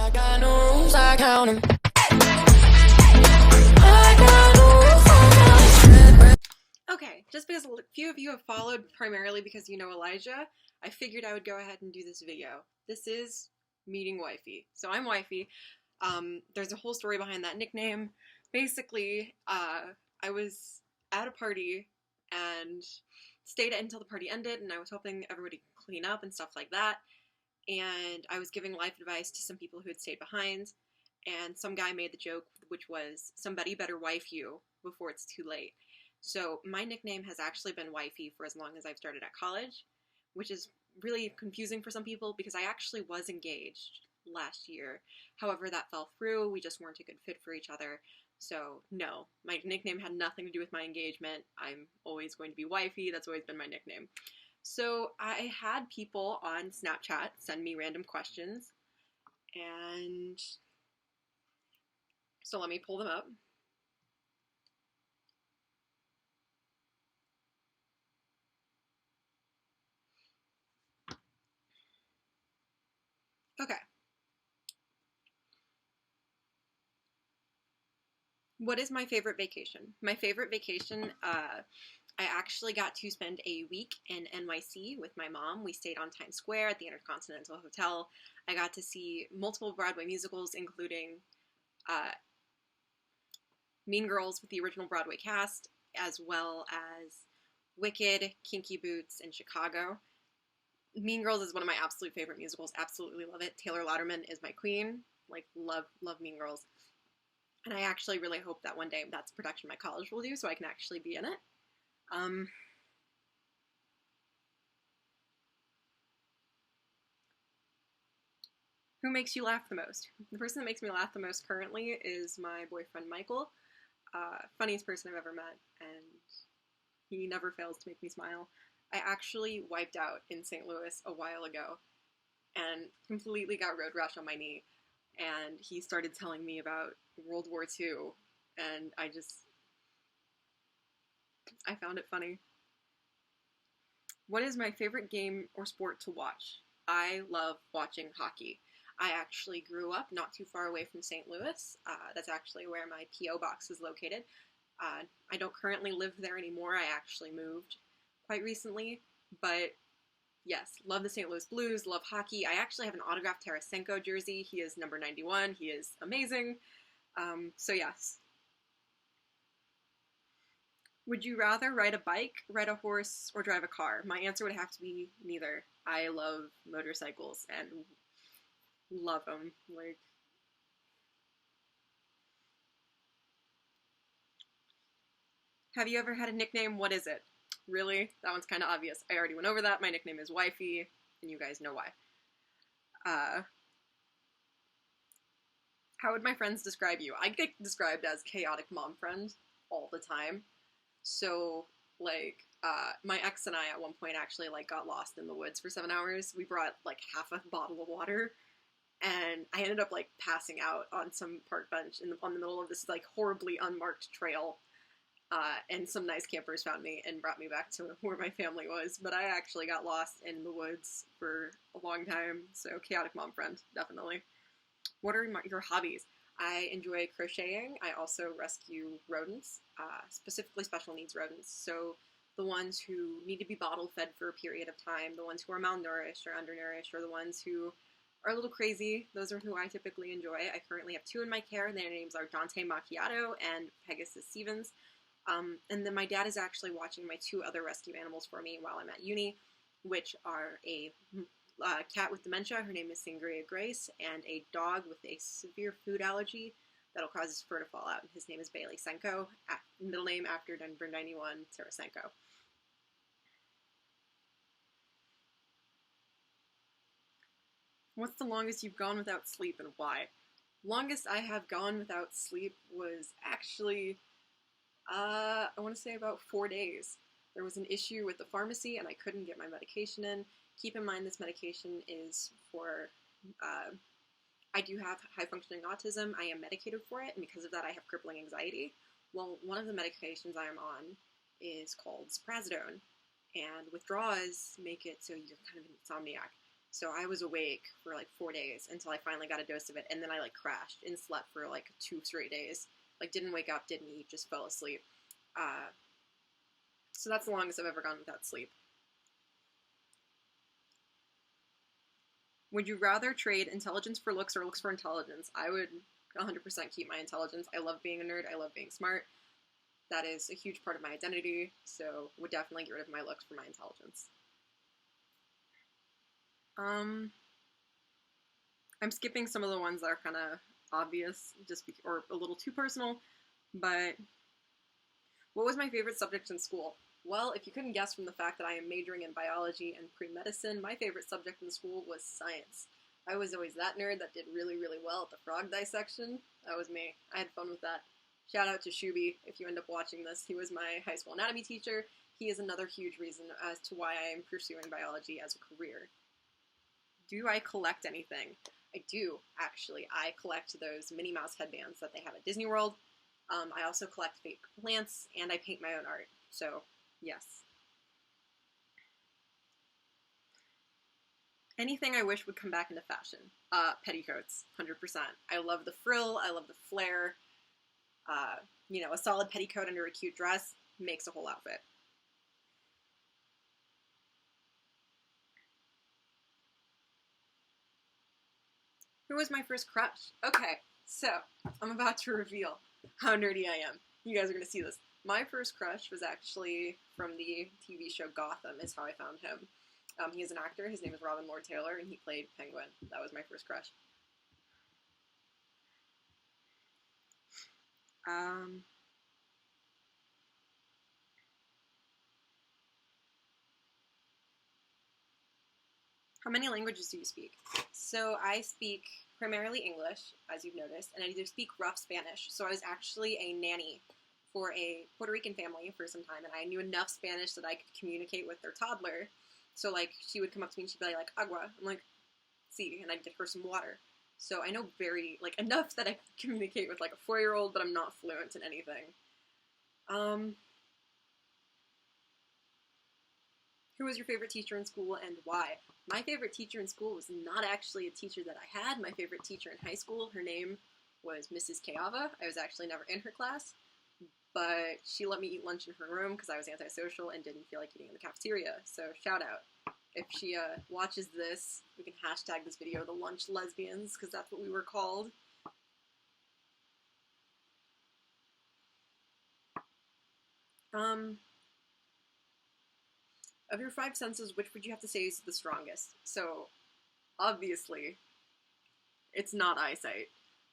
I got no rules, I count 'em. Okay, just because a few of you have followed primarily because you know Elijah, I figured I would go ahead and do this video. This is meeting Wifey. So I'm Wifey. There's a whole story behind that nickname. Basically, I was at a party and stayed until the party ended, and I was hoping everybody could clean up and stuff like that. And I was giving life advice to some people who had stayed behind, and some guy made the joke, which was, somebody better wife you before it's too late. So my nickname has actually been Wifey for as long as I've started at college, which is really confusing for some people because I actually was engaged last year. However, that fell through. We just weren't a good fit for each other. So no, my nickname had nothing to do with my engagement. I'm always going to be Wifey. That's always been my nickname. So I had people on Snapchat send me random questions, and so let me pull them up. Okay. What is my favorite vacation? My favorite vacation, I actually got to spend a week in NYC with my mom. We stayed on Times Square at the Intercontinental Hotel. I got to see multiple Broadway musicals, including Mean Girls with the original Broadway cast, as well as Wicked, Kinky Boots, and Chicago. Mean Girls is one of my absolute favorite musicals. Absolutely love it. Taylor Lautner is my queen. Like, love Mean Girls. And I actually really hope that one day that's a production my college will do so I can actually be in it. Who makes you laugh the most? The person that makes me laugh the most currently is my boyfriend Michael. Funniest person I've ever met, and he never fails to make me smile. I actually wiped out in St. Louis a while ago and completely got road rash on my knee. And he started telling me about World War II, and I found it funny. What is my favorite game or sport to watch? I love watching hockey. I actually grew up not too far away from St. Louis. That's actually where my P.O. box is located. I don't currently live there anymore. I actually moved quite recently, but yes, love the St. Louis Blues, love hockey. I actually have an autographed Tarasenko jersey. He is number 91. He is amazing. So yes. Would you rather ride a bike, ride a horse, or drive a car? My answer would have to be neither. I love motorcycles and love them. Like, have you ever had a nickname? What is it? Really? That one's kind of obvious. I already went over that. My nickname is Wifey, and you guys know why. How would my friends describe you? I get described as chaotic mom friend all the time. So, like, my ex and I at one point actually, like, got lost in the woods for 7 hours. We brought, like, half a bottle of water, and I ended up, like, passing out on some park bench on the middle of this, like, horribly unmarked trail. And some nice campers found me and brought me back to where my family was. But I actually got lost in the woods for a long time. So chaotic mom friend, definitely. What are your hobbies? I enjoy crocheting. I also rescue rodents, specifically special needs rodents. So the ones who need to be bottle fed for a period of time, the ones who are malnourished or undernourished, or the ones who are a little crazy. Those are who I typically enjoy. I currently have 2 in my care. Their names are Dante Macchiato and Pegasus Stevens. And then my dad is actually watching my 2 other rescue animals for me while I'm at uni, which are a cat with dementia, her name is Sangria Grace, and a dog with a severe food allergy that'll cause his fur to fall out. His name is Bailey Senko, middle name after number 91, Tarasenko. What's the longest you've gone without sleep and why? Longest I have gone without sleep was actually I want to say about 4 days. There was an issue with the pharmacy and I couldn't get my medication in. Keep in mind this medication is for, I do have high-functioning autism. I am medicated for it, and because of that I have crippling anxiety. Well, one of the medications I am on is called Ziprasidone, and withdrawals make it so you're kind of an insomniac. So I was awake for like 4 days until I finally got a dose of it, and then I like crashed and slept for like 2 straight days. Like didn't wake up, didn't eat, just fell asleep. So that's the longest I've ever gone without sleep. Would you rather trade intelligence for looks or looks for intelligence? I would 100% keep my intelligence. I love being a nerd. I love being smart. That is a huge part of my identity, so would definitely get rid of my looks for my intelligence. I'm skipping some of the ones that are kind of obvious, or a little too personal, but what was my favorite subject in school? Well, if you couldn't guess from the fact that I am majoring in biology and pre-medicine, my favorite subject in school was science. I was always that nerd that did really, really well at the frog dissection. That was me. I had fun with that. Shout out to Shuby if you end up watching this. He was my high school anatomy teacher. He is another huge reason as to why I am pursuing biology as a career. Do I collect anything? I do, actually. I collect those Minnie Mouse headbands that they have at Disney World. I also collect fake plants, and I paint my own art. So, yes. Anything I wish would come back into fashion. Petticoats, 100%. I love the frill, I love the flare. A solid petticoat under a cute dress makes a whole outfit. Who was my first crush? Okay, so I'm about to reveal how nerdy I am. You guys are going to see this. My first crush was actually from the TV show Gotham, is how I found him. He is an actor. His name is Robin Lord Taylor, and he played Penguin. That was my first crush. How many languages do you speak? So I speak primarily English, as you've noticed, and I do speak rough Spanish. So I was actually a nanny for a Puerto Rican family for some time, and I knew enough Spanish that I could communicate with their toddler. So, like, she would come up to me and she'd be like, agua. I'm like, si, and I'd get her some water. So I know enough that I could communicate with, like, a 4-year-old, but I'm not fluent in anything. Who was your favorite teacher in school and why? My favorite teacher in school was not actually a teacher that I had. My favorite teacher in high school, her name was Mrs. Kayava. I was actually never in her class, but she let me eat lunch in her room because I was antisocial and didn't feel like eating in the cafeteria. So shout out. If she watches this, we can hashtag this video the lunch lesbians because that's what we were called. Of your 5 senses, which would you have to say is the strongest? So, obviously, it's not eyesight,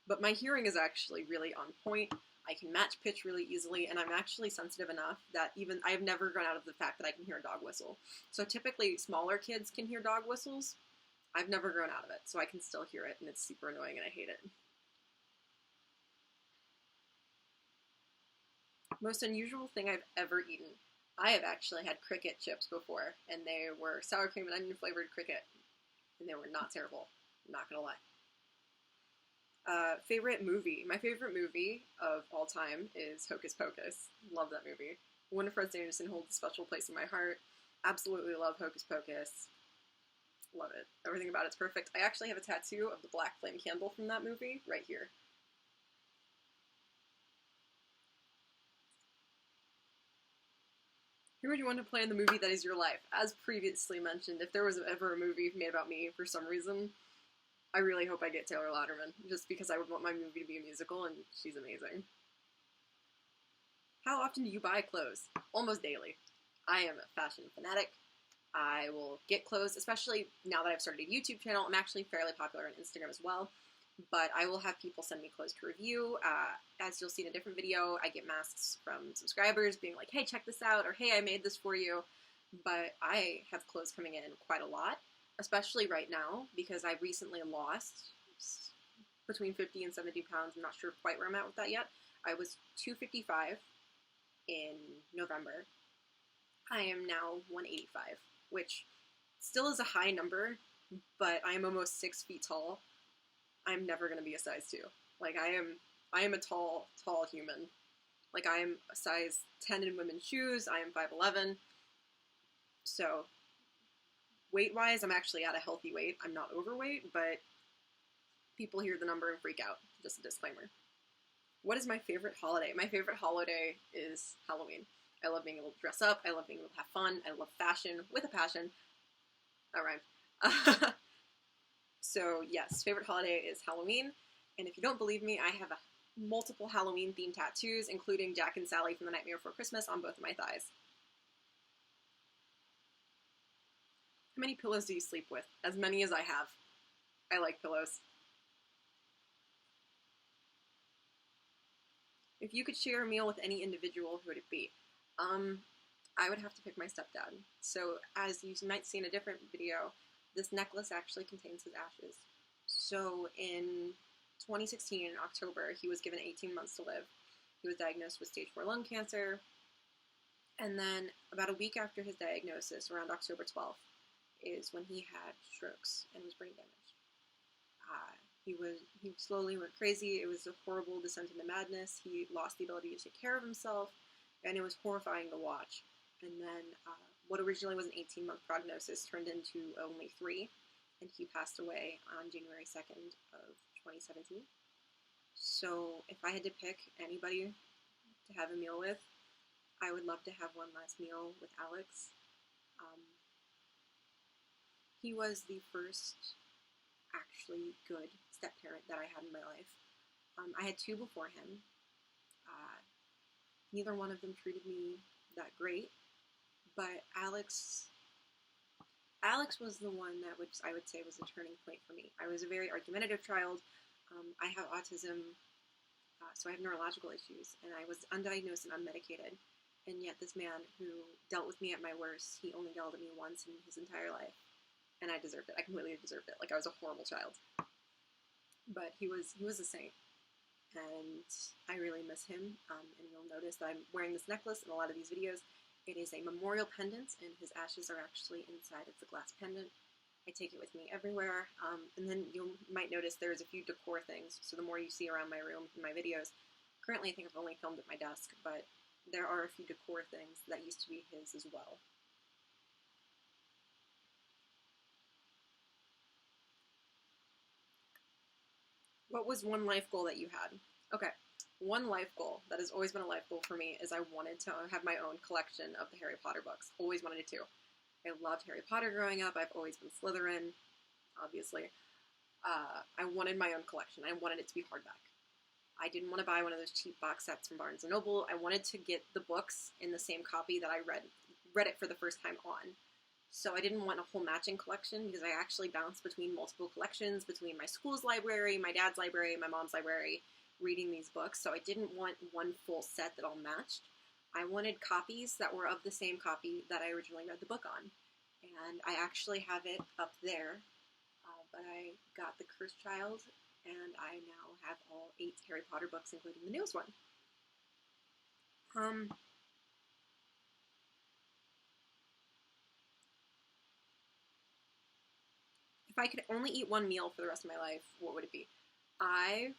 but my hearing is actually really on point. I can match pitch really easily, and I'm actually sensitive enough that even I have never gone out of the fact that I can hear a dog whistle. So typically, smaller kids can hear dog whistles. I've never grown out of it, so I can still hear it, and it's super annoying, and I hate it. Most unusual thing I've ever eaten. I have actually had cricket chips before, and they were sour cream and onion flavored cricket, and they were not terrible. I'm not gonna lie. Favorite movie? My favorite movie of all time is Hocus Pocus. Love that movie. Winifred Sanderson holds a special place in my heart. Absolutely love Hocus Pocus. Love it. Everything about it's perfect. I actually have a tattoo of the black flame candle from that movie right here. Who would you want to play in the movie that is your life? As previously mentioned, if there was ever a movie made about me for some reason, I really hope I get Taylor Lautner, just because I would want my movie to be a musical, and she's amazing. How often do you buy clothes? Almost daily. I am a fashion fanatic. I will get clothes, especially now that I've started a YouTube channel. I'm actually fairly popular on Instagram as well. But I will have people send me clothes to review. As you'll see in a different video, I get masks from subscribers being like, hey, check this out, or hey, I made this for you. But I have clothes coming in quite a lot, especially right now, because I recently lost between 50 and 70 pounds. I'm not sure quite where I'm at with that yet. I was 255 in November. I am now 185, which still is a high number, but I am almost 6 feet tall. I'm never going to be a size 2. Like, I am a tall human. Like, I am a size 10 in women's shoes. I am 5'11". So, Weight-wise, I'm actually at a healthy weight. I'm not overweight, but people hear the number and freak out. Just a disclaimer. What is my favorite holiday? My favorite holiday is Halloween. I love being able to dress up. I love being able to have fun. I love fashion with a passion. That rhymed. So yes, favorite holiday is Halloween. And if you don't believe me, I have multiple Halloween-themed tattoos, including Jack and Sally from The Nightmare Before Christmas on both of my thighs. How many pillows do you sleep with? As many as I have. I like pillows. If you could share a meal with any individual, who would it be? I would have to pick my stepdad. So as you might see in a different video, this necklace actually contains his ashes. So in 2016, in October, he was given 18 months to live. He was diagnosed with stage 4 lung cancer. And then about a week after his diagnosis, around October 12th, is when he had strokes and was brain damaged. He slowly went crazy. It was a horrible descent into madness. He lost the ability to take care of himself, and it was horrifying to watch. And then what originally was an 18-month prognosis turned into only 3, and he passed away on January 2nd of 2017. So if I had to pick anybody to have a meal with, I would love to have one last meal with Alex. He was the first actually good step-parent that I had in my life. I had 2 before him. Neither one of them treated me that great, but Alex was the one that I would say was a turning point for me. I was a very argumentative child. I have autism, so I have neurological issues, and I was undiagnosed and unmedicated. And yet this man who dealt with me at my worst, he only yelled at me once in his entire life. And I deserved it. I completely deserved it. Like, I was a horrible child. But he was a saint. And I really miss him. And you'll notice that I'm wearing this necklace in a lot of these videos. It is a memorial pendant, and his ashes are actually inside of the glass pendant. I take it with me everywhere. And then you might notice there's a few decor things. So the more you see around my room in my videos, currently I think I've only filmed at my desk, but there are a few decor things that used to be his as well. What was one life goal that you had? Okay, one life goal that has always been a life goal for me is I wanted to have my own collection of the Harry Potter books. Always wanted to. I loved Harry Potter growing up. I've always been Slytherin, obviously. I wanted my own collection. I wanted it to be hardback. I didn't want to buy one of those cheap box sets from Barnes & Noble. I wanted to get the books in the same copy that I read it for the first time on. So I didn't want a whole matching collection because I actually bounced between multiple collections, between my school's library, my dad's library, my mom's library, reading these books. So I didn't want one full set that all matched. I wanted copies that were of the same copy that I originally read the book on. And I actually have it up there, but I got The Cursed Child, and I now have all 8 Harry Potter books, including the newest one. If I could only eat one meal for the rest of my life, what would it be? I'm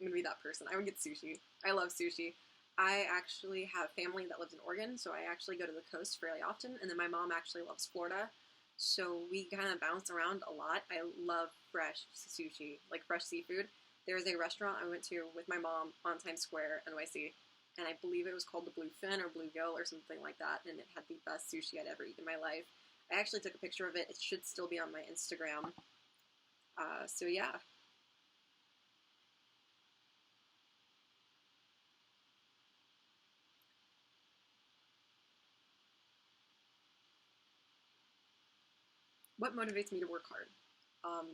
going to be that person. I would get sushi. I love sushi. I actually have family that lives in Oregon, so I actually go to the coast fairly often, and then my mom actually loves Florida, so we kind of bounce around a lot. I love fresh sushi, like fresh seafood. There is a restaurant I went to with my mom on Times Square, NYC, and I believe it was called the Bluefin or Bluegill or something like that, and it had the best sushi I'd ever eaten in my life. I actually took a picture of it. It should still be on my Instagram. So yeah. What motivates me to work hard?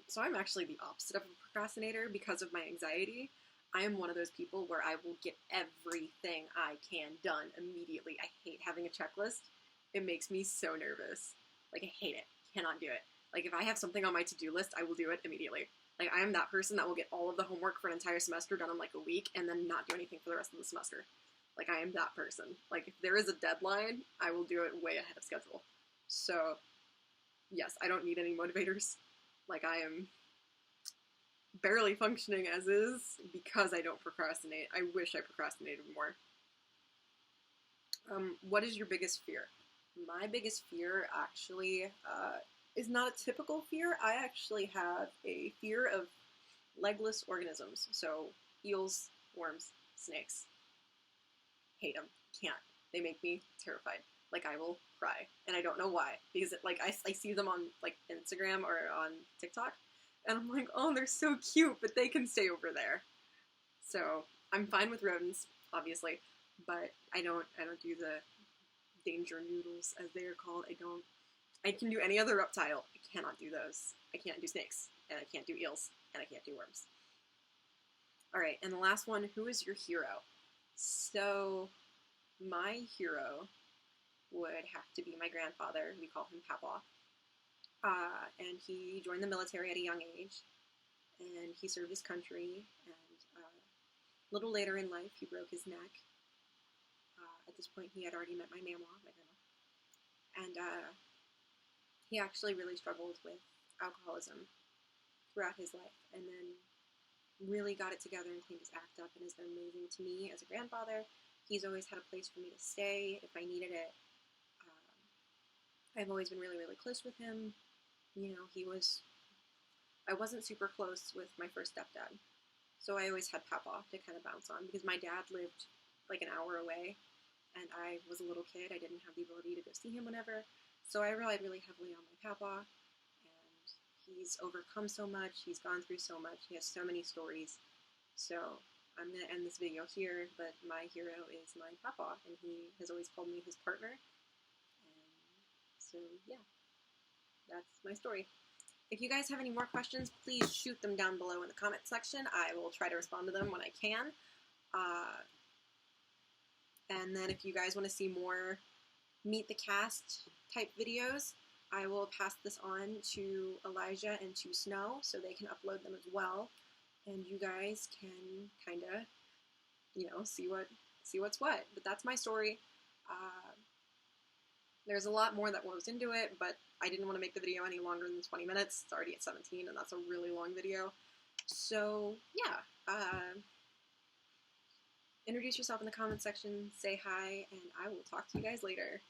So I'm actually the opposite of a procrastinator because of my anxiety. I am one of those people where I will get everything I can done immediately. I hate having a checklist. It makes me so nervous. Like, I hate it. Cannot do it. Like, if I have something on my to-do list, I will do it immediately. Like, I am that person that will get all of the homework for an entire semester done in like a week and then not do anything for the rest of the semester. Like, I am that person. Like, if there is a deadline, I will do it way ahead of schedule. So, yes, I don't need any motivators. Like, I am barely functioning as is because I don't procrastinate. I wish I procrastinated more. What is your biggest fear? My biggest fear actually is not a typical fear. I actually have a fear of legless organisms. So eels, worms, snakes. Hate them. Can't. They make me terrified. Like I will cry, and I don't know why. Because like I see them on like Instagram or on TikTok, and I'm like, oh, they're so cute, but they can stay over there. So I'm fine with rodents, obviously, but I don't do the danger noodles as they are called. I can do any other reptile. I cannot do those. I can't do snakes, and I can't do eels, and I can't do worms. All right, and the last one, who is your hero? So my hero would have to be my grandfather. We call him Papa. And he joined the military at a young age, and he served his country. And a little later in life, he broke his neck. At this point, he had already met my grandma, and he actually really struggled with alcoholism throughout his life, and then really got it together and cleaned his act up, and has been amazing to me as a grandfather. He's always had a place for me to stay if I needed it. I've always been really, really close with him. You know, I wasn't super close with my first stepdad, so I always had Papa to kind of bounce on, because my dad lived like an hour away, and I was a little kid. I didn't have the ability to go see him whenever, so I relied really heavily on my Papa, and he's overcome so much. He's gone through so much. He has so many stories. So I'm going to end this video here, but my hero is my Papa, and he has always called me his partner. And so, yeah, that's my story. If you guys have any more questions, please shoot them down below in the comment section. I will try to respond to them when I can. And then if you guys want to see more Meet the Cast type videos, I will pass this on to Elijah and to Snow so they can upload them as well. And you guys can kind of, you know, see what's what. But that's my story. There's a lot more that goes into it, but I didn't want to make the video any longer than 20 minutes. It's already at 17, and that's a really long video. So, yeah. Introduce yourself in the comment section, say hi, and I will talk to you guys later.